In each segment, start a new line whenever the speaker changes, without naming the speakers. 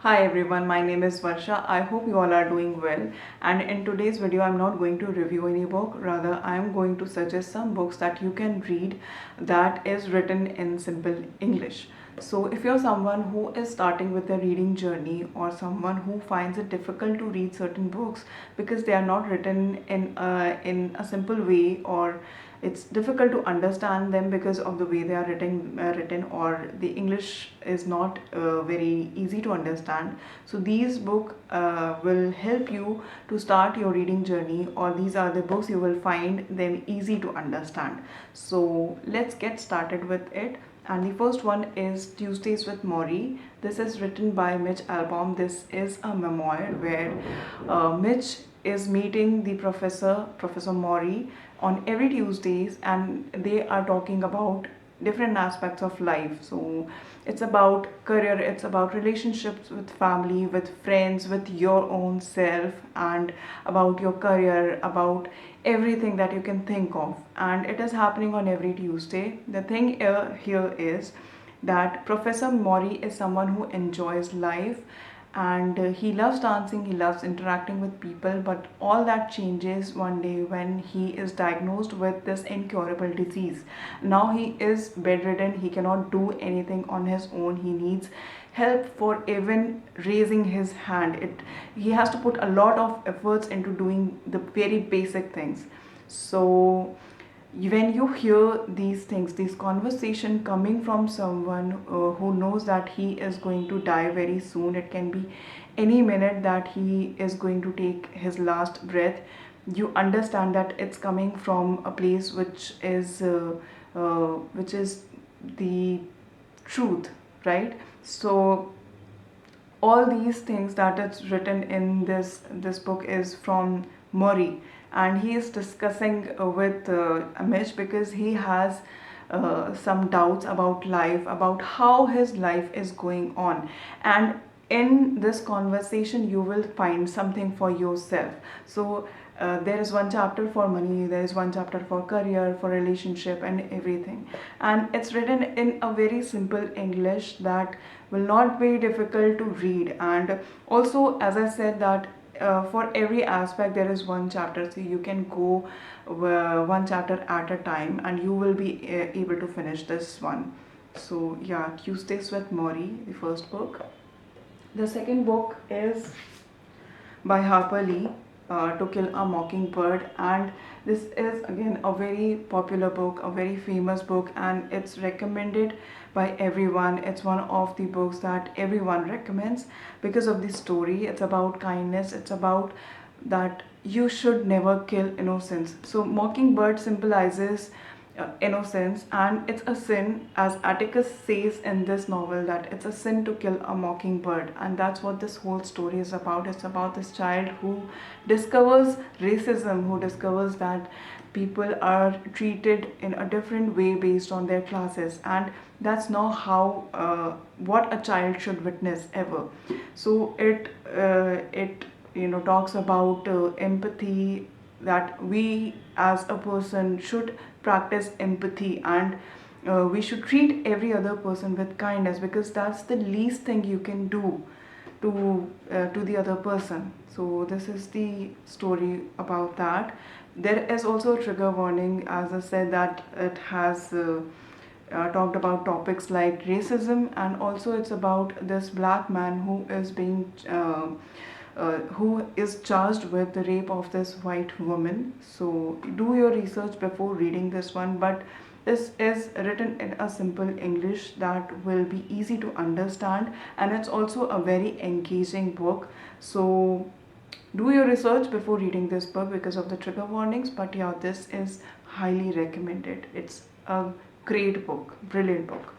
Hi everyone, my name is Varsha. I hope you all are doing well. And in today's video, I'm not going to review any book. Rather, I'm going to suggest some books that you can read that is written in simple English. So if you're someone who is starting with a reading journey or someone who finds it difficult to read certain books because they are not written in a simple way, or it's difficult to understand them because of the way they are written, or the English is not very easy to understand, so these book will help you to start your reading journey, or these are the books you will find them easy to understand. So let's get started with it. And the first one is Tuesdays with Morrie. This is written by Mitch Albom. This is a memoir where Mitch is meeting the Professor Morrie, on every Tuesdays, and they are talking about different aspects of life. So it's about career, it's about relationships with family, with friends, with your own self, and about your career, about everything that you can think of. And it is happening on every Tuesday. The thing here is that Professor Morrie is someone who enjoys life, and he loves dancing, he loves interacting with people, but all that changes one day when he is diagnosed with this incurable disease. Now he is bedridden, he cannot do anything on his own, he needs help for even raising his hand. He has to put a lot of efforts into doing the very basic things. So when you hear these things, this conversation coming from someone who knows that he is going to die very soon, it can be any minute that he is going to take his last breath, you understand that it's coming from a place which is the truth, right? So all these things that is written in this book is from Morrie, and he is discussing with Amish, because he has some doubts about life, about how his life is going on. And in this conversation you will find something for yourself. So there is one chapter for money, there is one chapter for career, for relationship, and everything. And it's written in a very simple English that will not be difficult to read. And also, as I said, that for every aspect there is one chapter, so you can go one chapter at a time and you will be able to finish this one. So yeah, Tuesdays with Morrie, the first book. The second book is by Harper Lee, To Kill a Mockingbird, and this is again a very popular book, a very famous book, and it's recommended by everyone. It's one of the books that everyone recommends because of the story. It's about kindness, it's about that you should never kill innocents. So Mockingbird symbolizes innocence, and it's a sin, as Atticus says in this novel, that it's a sin to kill a mockingbird. And that's what this whole story is about. It's about this child who discovers racism, who discovers that people are treated in a different way based on their classes, and that's not how what a child should witness ever. So it talks about empathy, that we as a person should practice empathy, and we should treat every other person with kindness, because that's the least thing you can do to the other person. So this is the story about that. There is also a trigger warning, as I said, that it has talked about topics like racism, and also it's about this black man who is charged with the rape of this white woman. So do your research before reading this one, but this is written in a simple English that will be easy to understand, and it's also a very engaging book. So do your research before reading this book because of the trigger warnings, but yeah, this is highly recommended. It's a great book, brilliant book.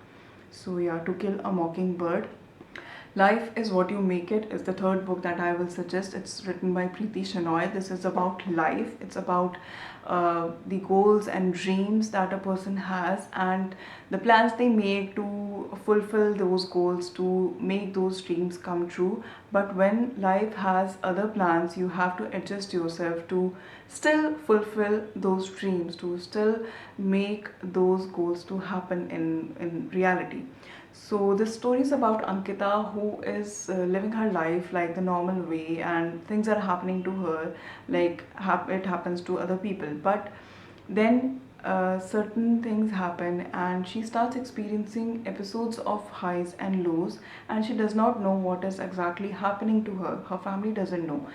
So yeah, To Kill a Mockingbird. Life is What You Make It is the third book that I will suggest. It's written by Preeti Shenoy. This is about life. It's about the goals and dreams that a person has, and the plans they make to fulfill those goals, to make those dreams come true. But when life has other plans, you have to adjust yourself to still fulfill those dreams, to still make those goals to happen in reality. So this story is about Ankita, who is living her life like the normal way, and things are happening to her like it happens to other people. But then certain things happen, and she starts experiencing episodes of highs and lows, and she does not know what is exactly happening to her. Her family doesn't know.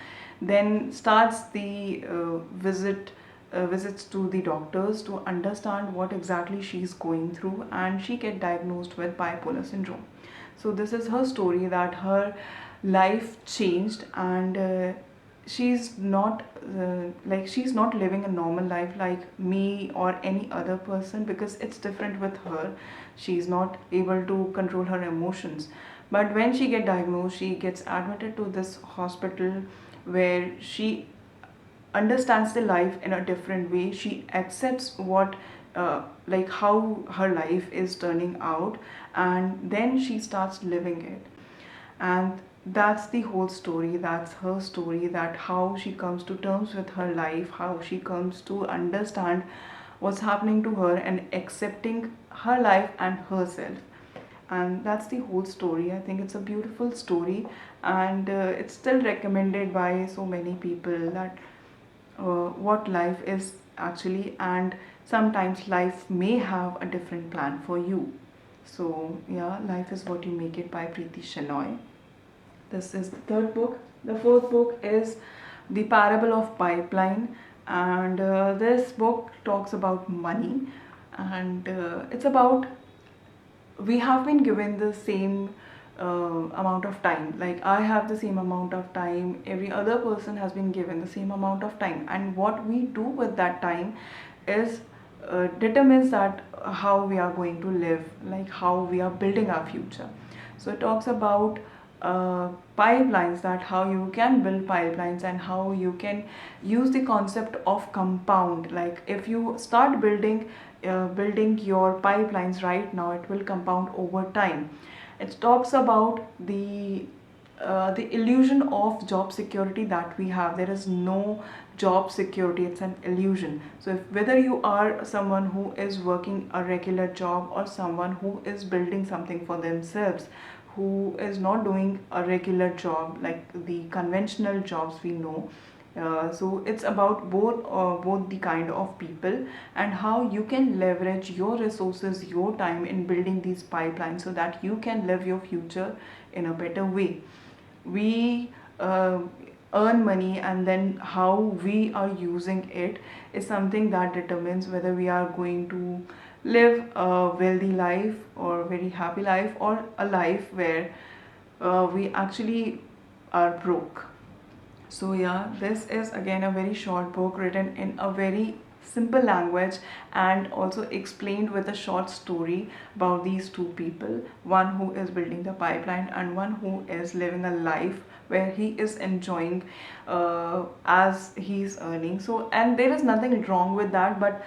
Then starts the visits to the doctors to understand what exactly she's going through, and she get diagnosed with bipolar syndrome. So this is her story, that her life changed, and she's not living a normal life like me or any other person, because it's different with her. She's not able to control her emotions. But when she get diagnosed, she gets admitted to this hospital where she understands the life in a different way. She accepts what like how her life is turning out, and then she starts living it. And that's the whole story. That's her story, that how she comes to terms with her life, how she comes to understand what's happening to her, and accepting her life and herself. And that's the whole story. I think it's a beautiful story, and it's still recommended by so many people, that what life is actually, and sometimes life may have a different plan for you. So yeah, Life is What You Make It by Preeti Shenoy. This is the third book. The fourth book is The Parable of Pipeline, and this book talks about money, and it's about, we have been given the same amount of time. Like, I have the same amount of time, every other person has been given the same amount of time, and what we do with that time is determines that how we are going to live, like how we are building our future. So it talks about pipelines, that how you can build pipelines, and how you can use the concept of compound. Like, if you start building your pipelines right now, it will compound over time. It talks about the illusion of job security that we have. There is no job security, it's an illusion. So if, whether you are someone who is working a regular job, or someone who is building something for themselves, who is not doing a regular job like the conventional jobs we know, so it's about both the kind of people, and how you can leverage your resources, your time, in building these pipelines, so that you can live your future in a better way. We earn money, and then how we are using it is something that determines whether we are going to live a wealthy life, or very happy life, or a life where we actually are broke. So yeah, this is again a very short book, written in a very simple language, and also explained with a short story about these two people, one who is building the pipeline, and one who is living a life where he is enjoying as he's earning. So, and there is nothing wrong with that, but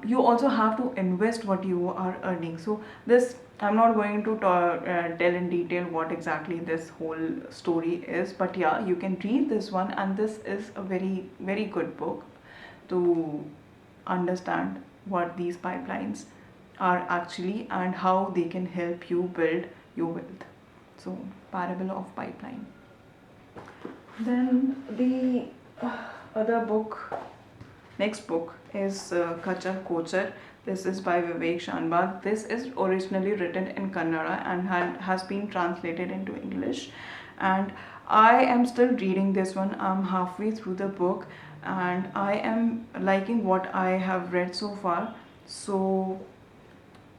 you also have to invest what you are earning. So this, I'm not going to tell in detail what exactly this whole story is, but yeah, you can read this one, and this is a very, very good book to understand what these pipelines are actually, and how they can help you build your wealth. So, Parable of Pipeline. Then the other book, next book is Ghachar Ghochar. This is by Vivek Shanbag. This is originally written in Kannada and has been translated into English. And I am still reading this one. I'm halfway through the book, and I am liking what I have read so far. So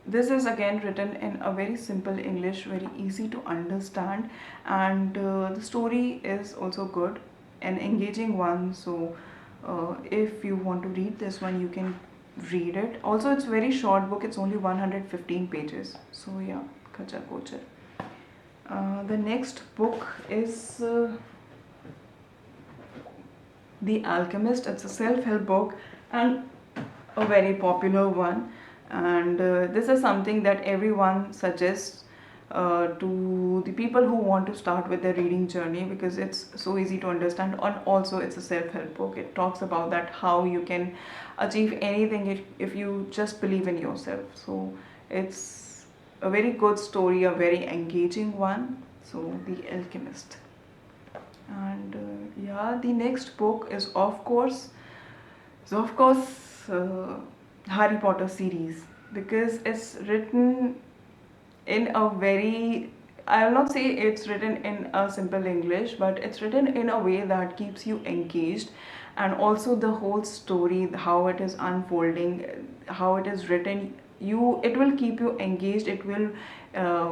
this is again written in a very simple English, very easy to understand, and the story is also good, an engaging one. So if you want to read this one, you can read it. Also, it's very short book, it's only 115 pages. So yeah, Ghachar Ghochar. The next book is The Alchemist. It's a self-help book, and a very popular one, and this is something that everyone suggests to the people who want to start with their reading journey, because it's so easy to understand, and also it's a self-help book. It talks about that how you can achieve anything if you just believe in yourself. So it's a very good story, a very engaging one. So, The Alchemist. And yeah, the next book is of course, Harry Potter series, because it's written in a very, I will not say it's written in a simple English, but it's written in a way that keeps you engaged. And also the whole story, how it is unfolding, how it is written, it will keep you engaged. It will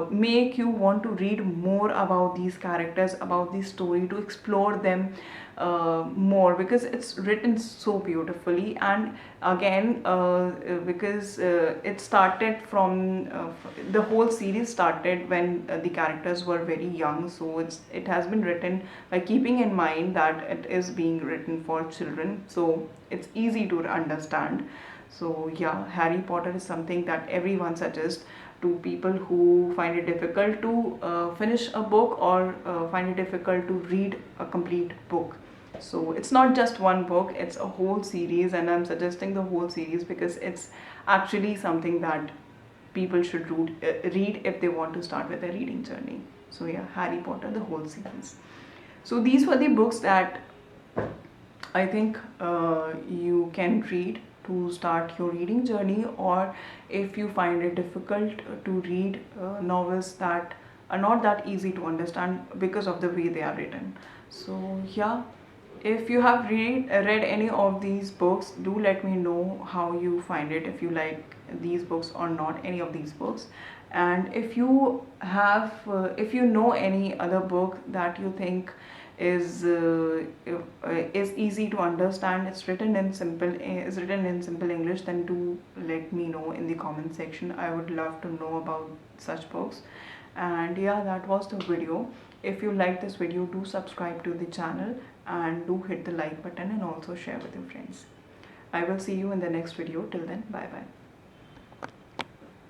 make you want to read more about these characters, about the story, to explore them more, because it's written so beautifully. And again, because it started from the whole series started when the characters were very young, so it has been written by keeping in mind that it is being written for children, so it's easy to understand. So yeah, Harry Potter is something that everyone suggests to people who find it difficult to finish a book, or find it difficult to read a complete book. So it's not just one book, it's a whole series, and I'm suggesting the whole series because it's actually something that people should read if they want to start with their reading journey. So yeah, Harry Potter, the whole series. So these were the books that I think you can read to start your reading journey, or if you find it difficult to read novels that are not that easy to understand because of the way they are written. So yeah, if you have read any of these books, do let me know how you find it, if you like these books or not, any of these books. And if you know any other book that you think is easy to understand, is written in simple English, then do let me know in the comment section. I would love to know about such books. And yeah, that was the video. If you like this video, do subscribe to the channel and do hit the like button, and also share with your friends. I will see you in the next video. Till then, bye bye.